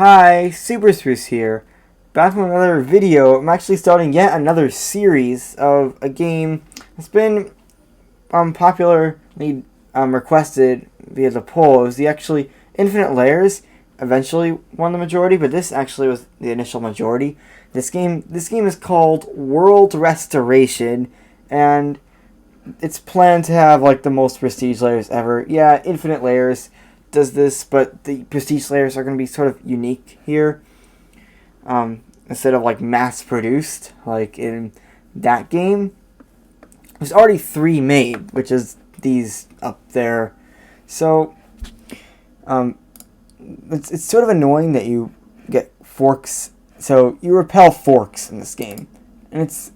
Hi, Super Spruce here. Back with another video. I'm actually starting yet another series of a game that's been popularly requested via the poll. It was the actually Infinite Layers eventually won the majority, but this actually was the initial majority. This game is called World Restoration, and it's planned to have like the most prestige layers ever. Yeah, Infinite Layers does this, but the prestige layers are going to be sort of unique here. Instead of like mass produced, like in that game, there's already 3 made, which is these up there. So, it's sort of annoying that you get forks. So you repel forks in this game, and it's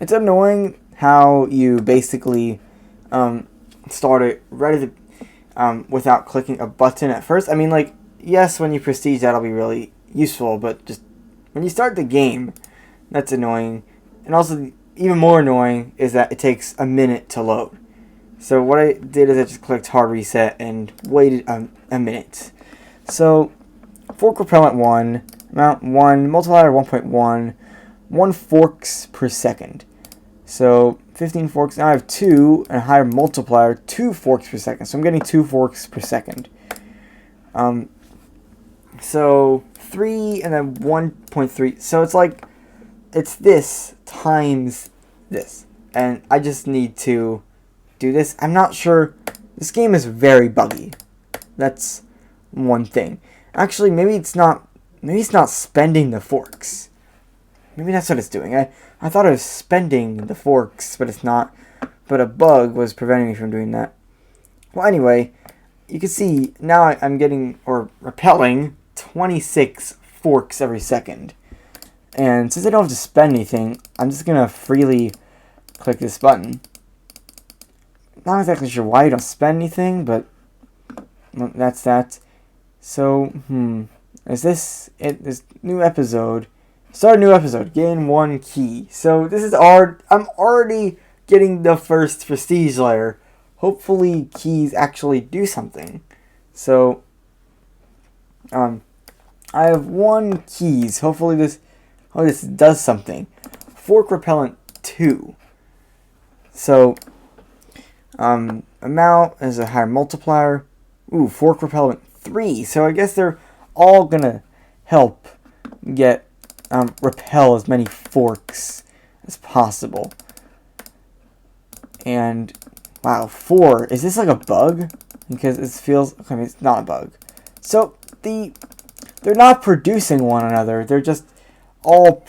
annoying how you basically start it right at the without clicking a button at first. I mean, like, yes, when you prestige, that'll be really useful, but just when you start the game, that's annoying. And also, even more annoying is that it takes a minute to load. So what I did is I just clicked hard reset and waited a minute. So, fork repellent 1, amount 1, multiplier 1.1, 1 forks per second. So 15 forks. Now I have 2 and a higher multiplier, 2 forks per second. So I'm getting 2 forks per second. So 3 and then 1.3. So it's like it's this times this, and I just need to do this. I'm not sure. This game is very buggy. That's one thing. Actually, maybe it's not. Maybe it's not spending the forks. Maybe that's what it's doing. I thought it was spending the forks, but it's not. But a bug was preventing me from doing that. Well, anyway, you can see now I'm getting, or repelling, 26 forks every second. And since I don't have to spend anything, I'm just going to freely click this button. Not exactly sure why you don't spend anything, but that's that. So, is this it? This new episode. Start a new episode. Gain 1 key. So this is I'm already getting the first prestige layer. Hopefully keys actually do something. So I have 1 keys. Hopefully this does something. Fork repellent 2. So amount is a higher multiplier. Ooh, fork repellent 3. So I guess they're all gonna help get repel as many forks as possible. And wow, 4. Is this like a bug? Because it feels. I mean, it's not a bug. So they're not producing one another. They're just all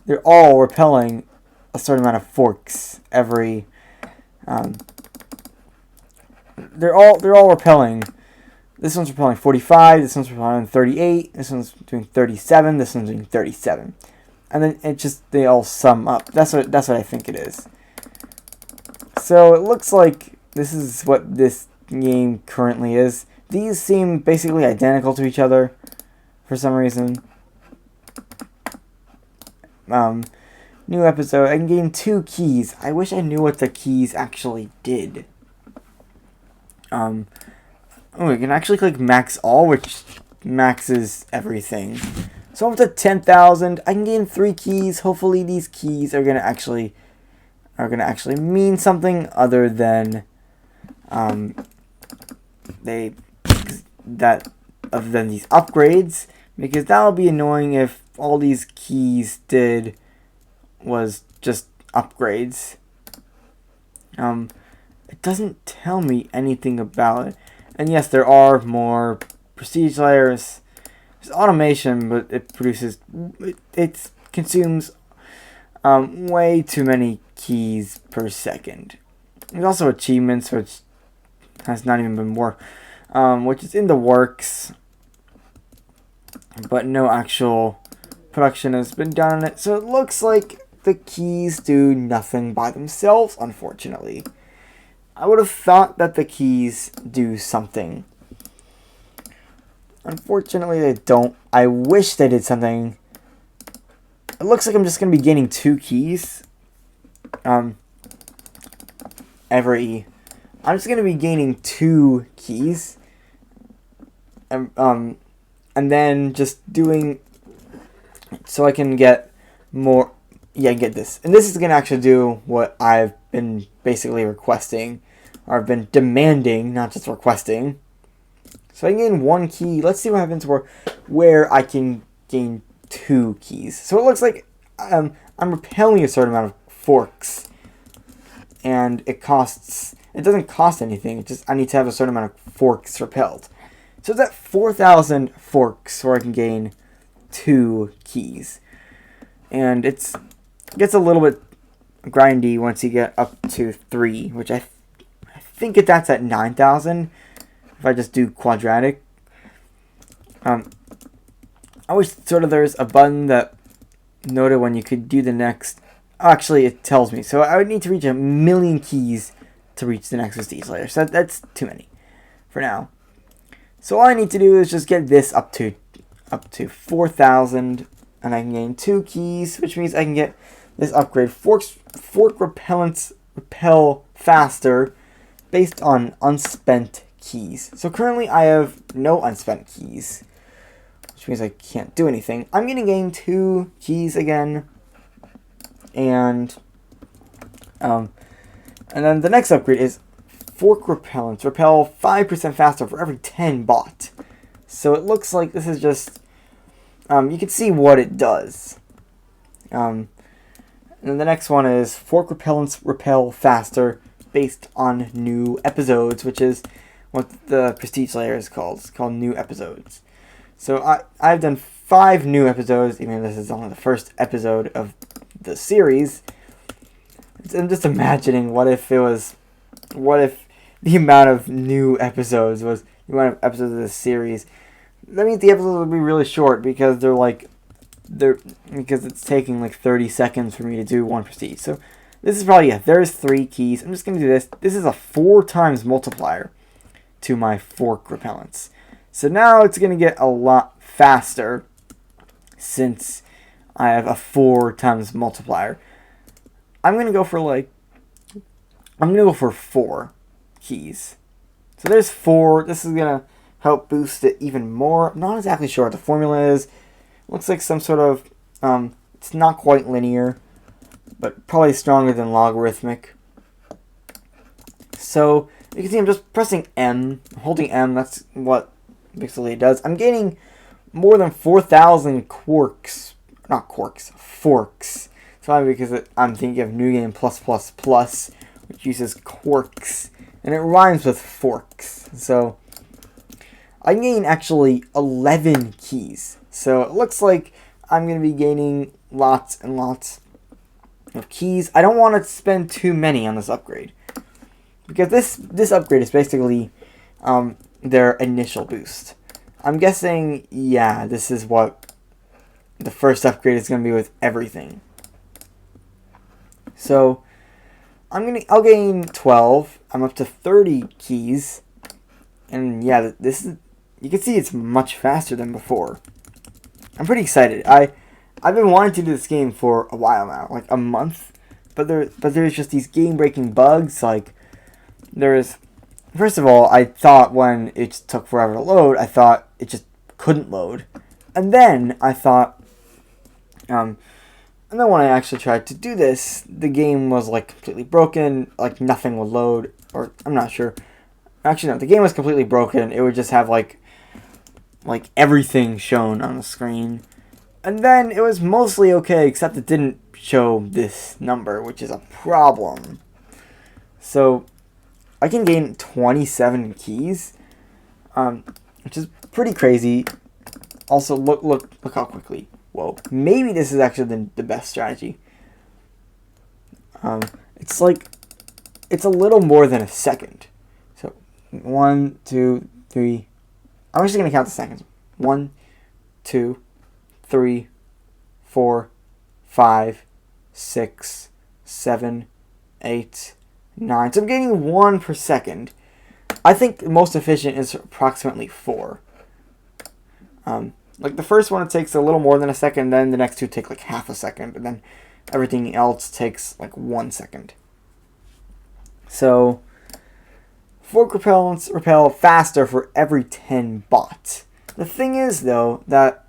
They're all repelling a certain amount of forks every. They're all repelling. This one's repelling 45, this one's repelling 38, this one's doing 37, this one's doing 37. And then they all sum up. That's what I think it is. So it looks like this is what this game currently is. These seem basically identical to each other for some reason. New episode. I can gain 2 keys. I wish I knew what the keys actually did. Oh, we can actually click max all, which maxes everything. So I'm up to 10,000. I can gain 3 keys. Hopefully these keys are gonna actually mean something other than these upgrades, because that would be annoying if all these keys did was just upgrades. It doesn't tell me anything about it. And yes, there are more prestige layers. There's automation, but it consumes way too many keys per second. There's also achievements, which has not even been worked, which is in the works, but no actual production has been done on it. So it looks like the keys do nothing by themselves, unfortunately. I would have thought that the keys do something. Unfortunately, they don't. I wish they did something. It looks like I'm just going to be gaining 2 keys. I'm just going to be gaining 2 keys. and then just doing so I can get more. Yeah, get this, and this is gonna actually do what I've been basically requesting, or I've been demanding, not just requesting. So I can gain 1 key. Let's see what happens where I can gain 2 keys. So it looks like I'm repelling a certain amount of forks, and it doesn't cost anything. It just I need to have a certain amount of forks repelled. So it's at 4,000 forks where I can gain 2 keys, and it gets a little bit grindy once you get up to 3, which I think that's at 9,000 if I just do quadratic. I wish sort of there's a button that noted when you could do the next. Actually, it tells me. So I would need to reach 1,000,000 keys to reach the next prestige layer. So that's too many for now. So all I need to do is just get this up to 4,000, and I can gain 2 keys, which means I can get this upgrade. Fork repellents repel faster based on unspent keys. So currently I have no unspent keys, which means I can't do anything. I'm going to gain 2 keys again, and then the next upgrade is fork repellents repel 5% faster for every 10 bought. So it looks like this is just you can see what it does. And then the next one is fork repellents repel faster based on new episodes, which is what the prestige layer is called. It's called new episodes. So I've done 5 new episodes, even though this is only the first episode of the series. I'm just imagining what if the amount of new episodes was the amount of episodes of this series. That means the episodes would be really short because because it's taking like 30 seconds for me to do 1 prestige. So this is probably, there's 3 keys. I'm just going to do this. This is a 4 times multiplier to my fork repellents. So now it's going to get a lot faster since I have a 4 times multiplier. I'm going to go for 4 keys. So there's 4. This is going to help boost it even more. I'm not exactly sure what the formula is. Looks like some sort of, it's not quite linear, but probably stronger than logarithmic. So you can see I'm just pressing M, holding M, that's what basically it does. I'm gaining more than 4,000 forks. It's probably because I'm thinking of New Game Plus Plus Plus, which uses quarks, and it rhymes with forks. So I gain actually 11 keys. So it looks like I'm going to be gaining lots and lots of keys. I don't want to spend too many on this upgrade, because this upgrade is basically their initial boost. I'm guessing, yeah, this is what the first upgrade is going to be with everything. So I'll gain 12. I'm up to 30 keys, and yeah, you can see it's much faster than before. I'm pretty excited. I've been wanting to do this game for a while now, like a month, but there's just these game-breaking bugs. Like first of all, I thought when it took forever to load, I thought it just couldn't load, and then I thought, and then when I actually tried to do this, the game was like completely broken, like nothing would load, or I'm not sure. Actually, no, the game was completely broken. It would just have like everything shown on the screen. And then it was mostly okay, except it didn't show this number, which is a problem. So I can gain 27 keys, which is pretty crazy. Also, look how quickly. Whoa, maybe this is actually the best strategy. It's a little more than a second. So 1, 2, 3. I'm actually going to count the seconds. 1, 2, 3, 4, 5, 6, 7, 8, 9. So I'm gaining 1 per second. I think the most efficient is approximately 4. Like the first one, it takes a little more than a second. Then the next 2 take like half a second. And then everything else takes like 1 second. So fork repellents repel faster for every 10 bought. The thing is, though, that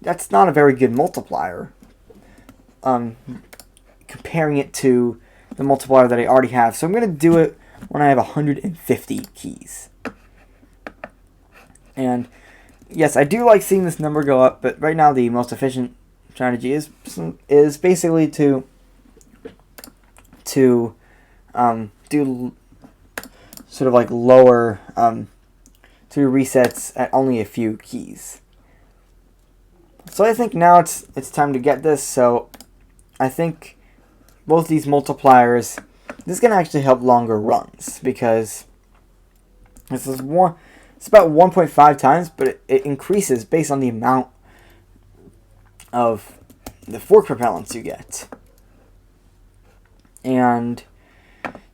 that's not a very good multiplier. Comparing it to the multiplier that I already have. So I'm going to do it when I have 150 keys. And yes, I do like seeing this number go up, but right now the most efficient strategy is basically to do sort of like lower to resets at only a few keys. So I think now it's time to get this. So I think both these multipliers, this is going to actually help longer runs, because this is it's about 1.5 times, but it increases based on the amount of the fork propellants you get. And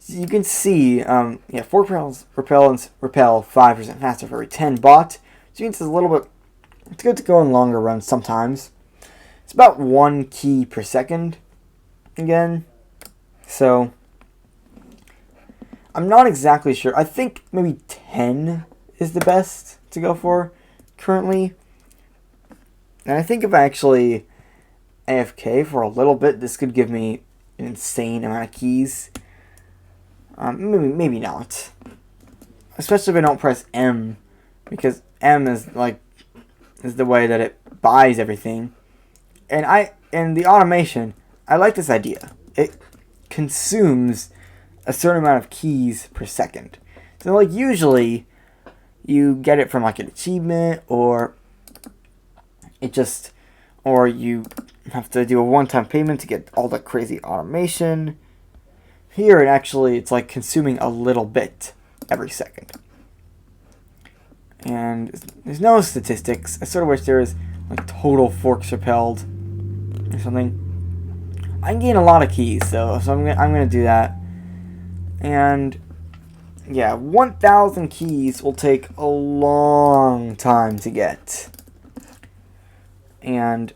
you can see, fork propellants repel 5% faster for every 10 bought. So it's a little bit, it's good to go in longer runs sometimes. It's about 1 key per second again. So I'm not exactly sure. I think maybe 10 is the best to go for currently. And I think if I actually AFK for a little bit, this could give me an insane amount of keys. Maybe not. Especially if I don't press M, because M is the way that it buys everything. And the automation, I like this idea. It consumes a certain amount of keys per second. So usually you get it from an achievement, or you have to do a one-time payment to get all the crazy automation. Here it's like consuming a little bit every second. And there's no statistics. I sort of wish there was total forks repelled or something. I can gain a lot of keys though, so I'm gonna do that. And yeah, 1,000 keys will take a long time to get. And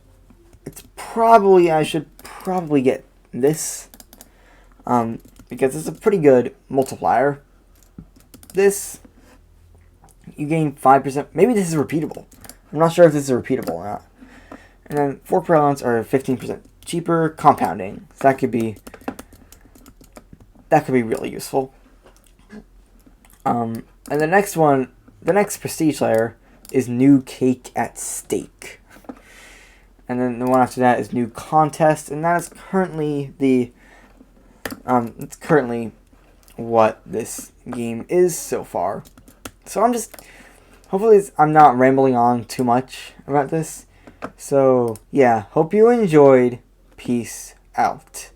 I should probably get this, because it's a pretty good multiplier. This, you gain 5%. Maybe this is repeatable. I'm not sure if this is repeatable or not. And then fork propellants are 15% cheaper, compounding. So that could be really useful. And the next prestige layer is new cake at stake. And then the one after that is new contest, and that is currently it's currently what this game is so far. So hopefully I'm not rambling on too much about this. So yeah, hope you enjoyed. Peace out.